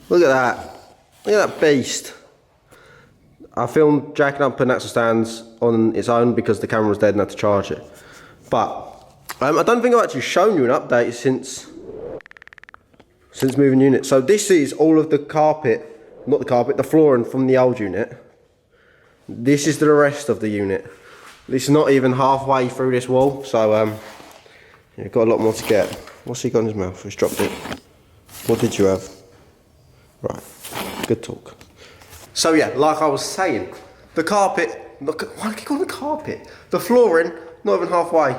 Look at that. Look at that beast. I filmed jacking up putting axle stands on its own because the camera was dead and I had to charge it. But I don't think I've actually shown you an update since moving unit. So this is all of the carpet, not the carpet, the flooring from the old unit. This is the rest of the unit. This is not even halfway through this wall, so you've got a lot more to get. What's he got in his mouth? He's dropped it. What did you have? Right, good talk. So yeah, like I was saying, the carpet, look, why do you call it carpet? The flooring, not even halfway.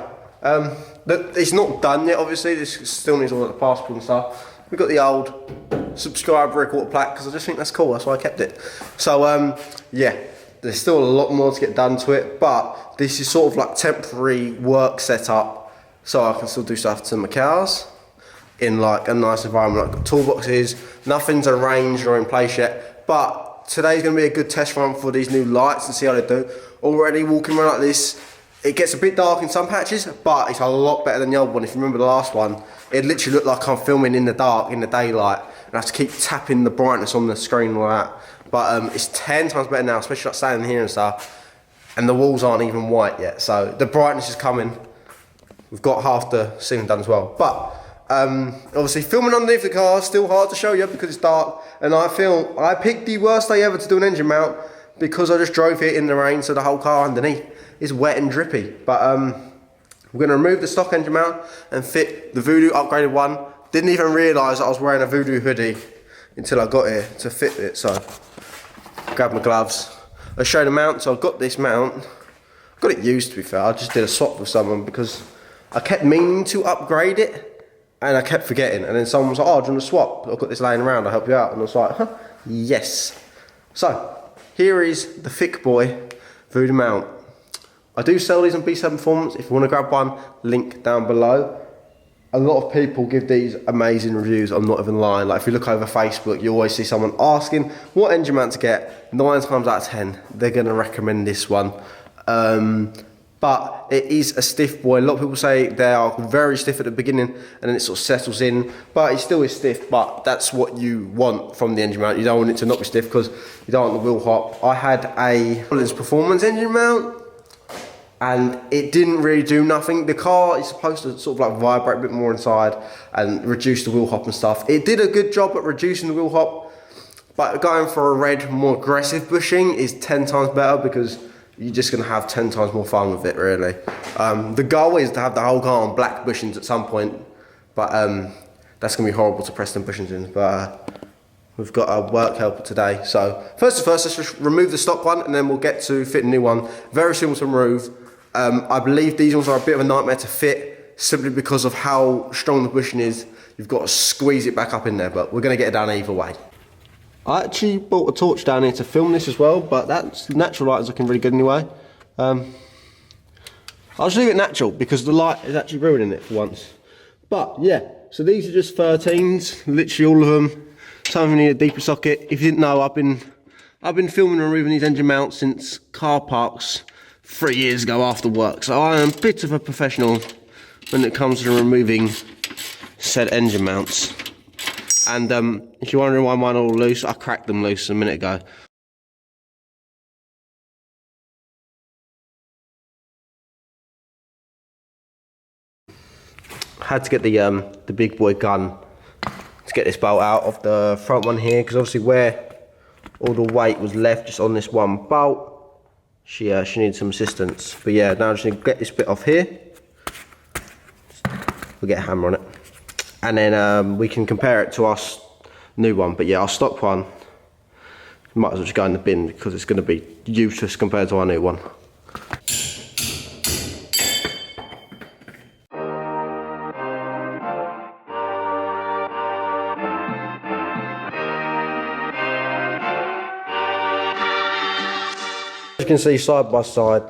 It's not done yet, obviously. This still needs all the passport and stuff. We've got the old subscribe record plaque because I just think that's cool. That's why I kept it. So yeah, there's still a lot more to get done to it, but this is sort of like temporary work setup, so I can still do stuff to my cars in like a nice environment. I've got toolboxes, nothing's arranged or in place yet, but today's going to be a good test run for these new lights and see how they do. Already walking around like this, it gets a bit dark in some patches, but it's a lot better than the old one. If you remember the last one, it literally looked like I'm filming in the dark, in the daylight, and I have to keep tapping the brightness on the screen like that. But it's 10 times better now, especially like standing here and stuff, and the walls aren't even white yet, so the brightness is coming. We've got half the ceiling done as well. But obviously filming underneath the car is still hard to show you because it's dark, and I picked the worst day ever to do an engine mount because I just drove here in the rain, so the whole car underneath is wet and drippy. But we're going to remove the stock engine mount and fit the Voodoo upgraded one. Didn't even realise that I was wearing a Voodoo hoodie until I got here to fit it, so grab my gloves. I'll show the mount. So I've got this mount. I got it used, to be fair. I just did a swap with someone because I kept meaning to upgrade it and I kept forgetting, and then someone was like, oh, do you want to swap? I've got this laying around, I'll help you out. And I was like, huh, yes. So here is the thick boy Voodoo mount. I do sell these on B7 Performance. If you want to grab one, link down below. A lot of people give these amazing reviews, I'm not even lying. Like if you look over Facebook, you always see someone asking what engine mount to get. 9 times out of 10, they're going to recommend this one. But it is a stiff boy. A lot of people say they are very stiff at the beginning and then it sort of settles in, but it still is stiff, but that's what you want from the engine mount. You don't want it to not be stiff because you don't want the wheel hop. I had a Performance engine mount and it didn't really do nothing. The car is supposed to sort of like vibrate a bit more inside and reduce the wheel hop and stuff. It did a good job at reducing the wheel hop, but going for a red, more aggressive bushing is 10 times better because you're just going to have 10 times more fun with it, really. The goal is to have the whole car on black bushings at some point, but that's going to be horrible to press them bushings in. But we've got a work helper today. So first, let's just remove the stock one and then we'll get to fit a new one. Very simple to remove. I believe these ones are a bit of a nightmare to fit simply because of how strong the bushing is. You've got to squeeze it back up in there, but we're going to get it done either way. I actually bought a torch down here to film this as well, but that's natural light is looking really good anyway. I'll just leave it natural because the light is actually ruining it for once. But yeah, so these are just 13s, literally all of them. Some of them need a deeper socket. If you didn't know, I've been filming and removing these engine mounts since car parks 3 years ago after work. So I am a bit of a professional when it comes to removing said engine mounts. And if you're wondering why mine are all loose, I cracked them loose a minute ago. I had to get the big boy gun to get this bolt out of the front one here, because obviously where all the weight was left just on this one bolt, she needed some assistance. But yeah, now I just need to get this bit off here. We'll get a hammer on it. And then we can compare it to our new one. But yeah, our stock one might as well just go in the bin because it's going to be useless compared to our new one. As you can see side by side,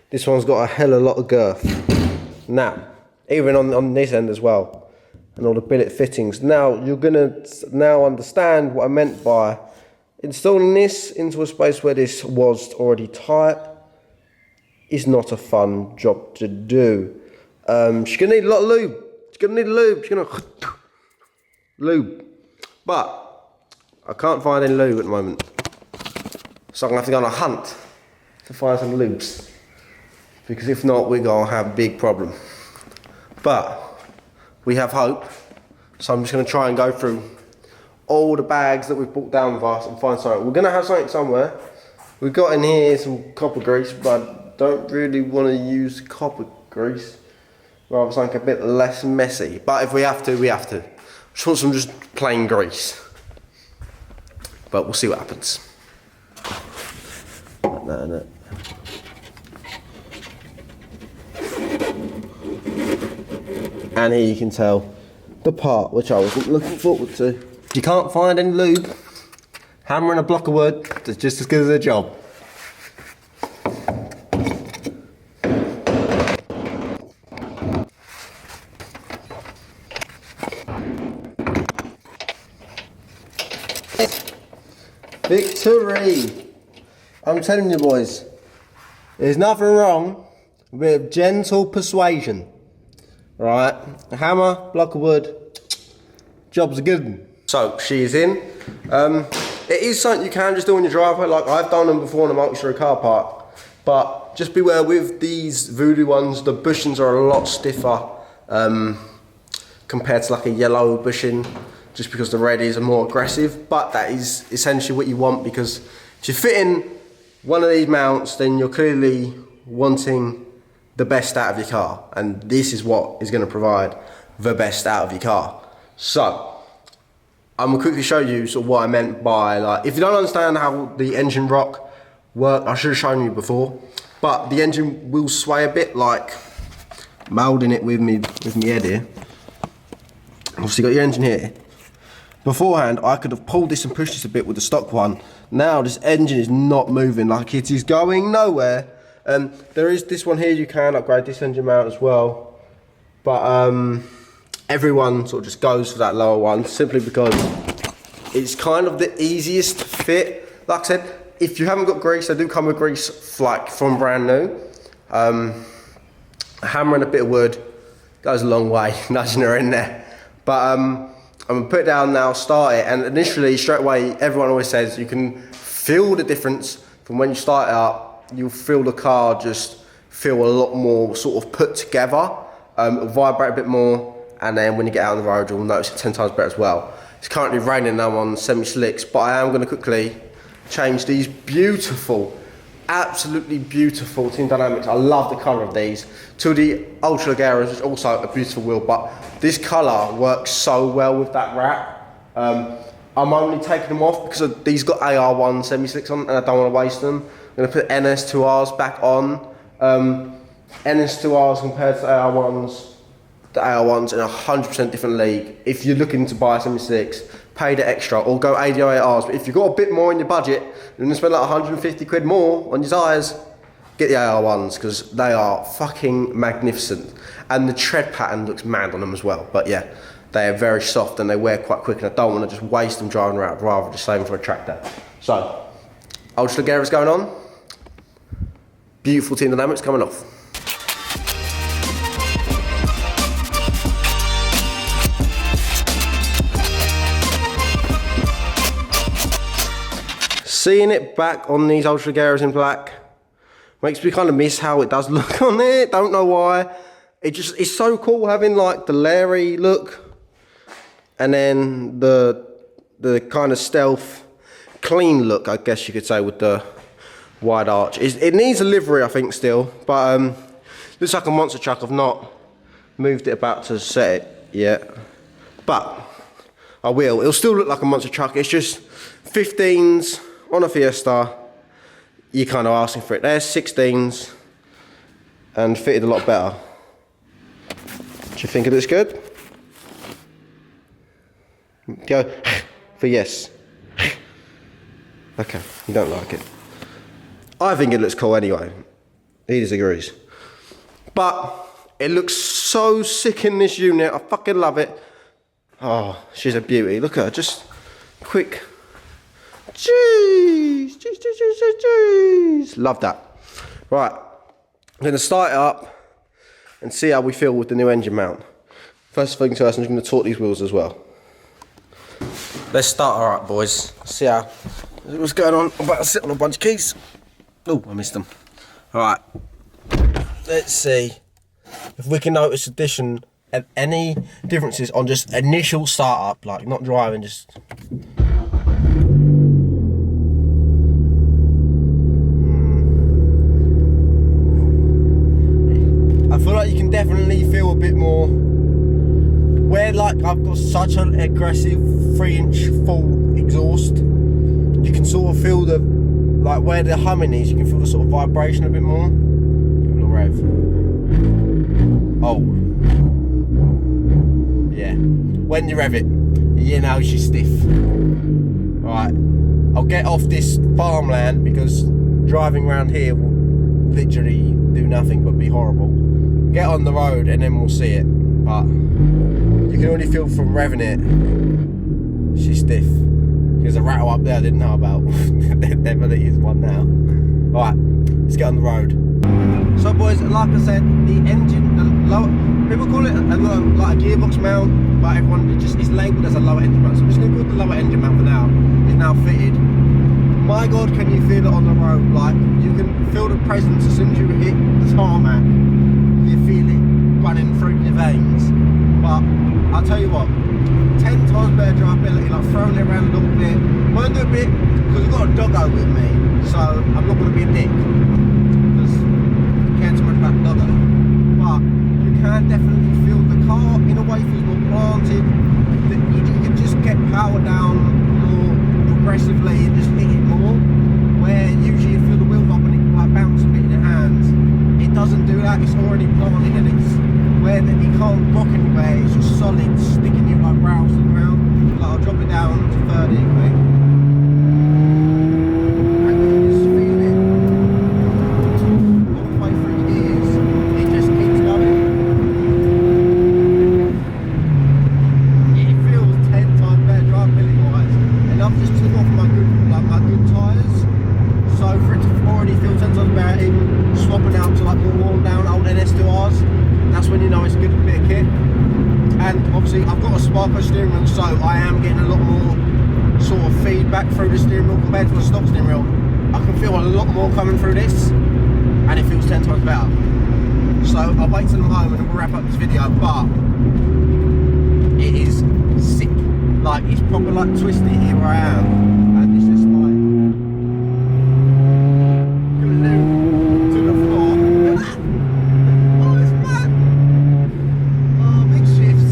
this one's got a hell of a lot of girth. Now, even on this end as well. And all the billet fittings. Now you're gonna understand what I meant by installing this into a space where this was already tight is not a fun job to do. She's gonna need a lot of lube. She's gonna need lube. She's gonna lube. But I can't find any lube at the moment. So I'm gonna have to go on a hunt to find some lubes. Because if not, we're gonna have a big problem. But we have hope. So I'm just gonna try and go through all the bags that we've brought down with us and find something. We're gonna have something somewhere. We've got in here some copper grease, but I don't really want to use copper grease. Rather something a bit less messy. But if we have to, we have to. Just want some just plain grease. But we'll see what happens. No. And here you can tell the part which I wasn't looking forward to. If you can't find any lube, hammering a block of wood is just as good as a job. Victory! I'm telling you boys, there's nothing wrong with gentle persuasion. Right, a hammer, block of wood, job's a good one. So she's in. It is something you can just do on your driveway, like I've done them before in a multi-story car park. But just beware with these Voodoo ones, the bushings are a lot stiffer compared to like a yellow bushing, just because the red is more aggressive. But that is essentially what you want, because if you fit in one of these mounts, then you're clearly wanting the best out of your car, and this is what is going to provide the best out of your car. So I'm going to quickly show you sort of what I meant by, like, if you don't understand how the engine rock works, I should have shown you before, but the engine will sway a bit, like moulding it with me head here. Obviously you got your engine here. Beforehand I could have pulled this and pushed this a bit with the stock one. Now this engine is not moving, like it is going nowhere. There is this one here, you can upgrade this engine mount as well, but everyone sort of just goes for that lower one simply because it's kind of the easiest fit. Like I said, if you haven't got grease, they do come with grease like from brand new. A hammer and a bit of wood goes a long way, nudging her in there. But I'm gonna put it down now, start it, and initially straight away everyone always says you can feel the difference from when you start it up. You'll feel the car just feel a lot more sort of put together. It'll vibrate a bit more, and then when you get out on the road, you'll notice it 10 times better as well. It's currently raining now on semi-slicks, but I am going to quickly change these beautiful, absolutely beautiful Team Dynamics. I love the colour of these. To the Ultra Leggera's, which is also a beautiful wheel, but this colour works so well with that wrap. I'm only taking them off because these got AR1 semi-slicks on, and I don't want to waste them. I'm going to put NS2Rs back on. NS2Rs compared to AR1s, the AR1's in a 100% different league. If you're looking to buy a 76, pay the extra or go ADI-Rs. But if you've got a bit more in your budget, you're going to spend like 150 quid more on your tyres, get the AR1s because they are fucking magnificent. And the tread pattern looks mad on them as well. But yeah, they are very soft and they wear quite quick, and I don't want to just waste them driving around, rather just save them for a track day. So, Ultra Leggera's going on. Beautiful Team Dynamics coming off. Seeing it back on these Ultra Leggera's in black makes me kind of miss how it does look on it. Don't know why. It's so cool having like the Larry look and then the kind of stealth clean look, I guess you could say, with the wide arch. It needs a livery, I think, still, but looks like a monster truck. I've not moved it about to set it yet, but I will. It'll still look like a monster truck. It's just 15s on a Fiesta. You're kind of asking for it. There's 16s and fitted a lot better. Do you think it looks good? Go for yes. Okay, you don't like it. I think it looks cool anyway. He disagrees. But it looks so sick in this unit. I fucking love it. Oh, she's a beauty. Look at her, just quick. Jeez. Love that. Right, I'm going to start it up and see how we feel with the new engine mount. First thing first, I'm just going to torque these wheels as well. Let's start her up, boys. See how what's going on. I'm about to sit on a bunch of keys. Oh, I missed them. Alright. Let's see if we can notice any differences on just initial startup, like not driving, just I feel like you can definitely feel a bit more where, like, I've got such an aggressive 3-inch full exhaust. You can sort of feel the, like, where the humming is, you can feel the sort of vibration a bit more. Give it a rev. Oh. Yeah. When you rev it, you know she's stiff. Right. I'll get off this farmland because driving around here will literally do nothing but be horrible. Get on the road and then we'll see it. But you can already feel from revving it, she's stiff. There's a rattle up there I didn't know about. There definitely is one now. Alright, let's get on the road. So boys, like I said, the engine, the lower, people call it like a gearbox mount, but everyone, it's labelled as a lower engine mount. So I'm just going to call it the lower engine mount for now. It's now fitted. My God, can you feel it on the road? Like, you can feel the presence as soon as you hit the tarmac. You feel it running through your veins. But I'll tell you what, 10 times better drivability, like throwing it around a little bit. Won't do a bit because I've got a doggo with me, so I'm not going to be a dick because I care too much about the doggo. But you can definitely feel the car in a way feels more planted. You can just get power down more progressively and just hit it more. Where usually you feel the wheel up and it like bounce a bit in your hands. It doesn't do that. It's already planted and it's where that you can't rock anywhere, it's just solid, sticking you like rails to the ground. Like I'll drop it down to 30 quick. And you can just feel it all the way through your gears. It just keeps going. It feels 10 times better drivability wise. And I've just took off my good tyres. So for it to already feel 10 times better, even swapping out to like more worn down old NS2Rs. That's when you know it's a good bit of kit. And obviously I've got a Sparko steering wheel, so I am getting a lot more sort of feedback through the steering wheel compared to the stock steering wheel. I can feel a lot more coming through this and it feels 10 times better. So I'll wait till I'm home and we'll wrap up this video, but it is sick. Like, it's proper like twisty here where I am, and it's just like glued to the floor. Oh, it's mad. Oh, big shifts.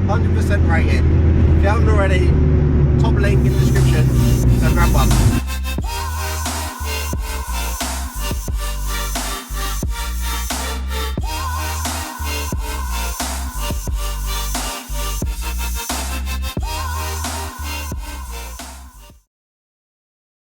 100% rated. If you haven't already, top link in the description and grab one.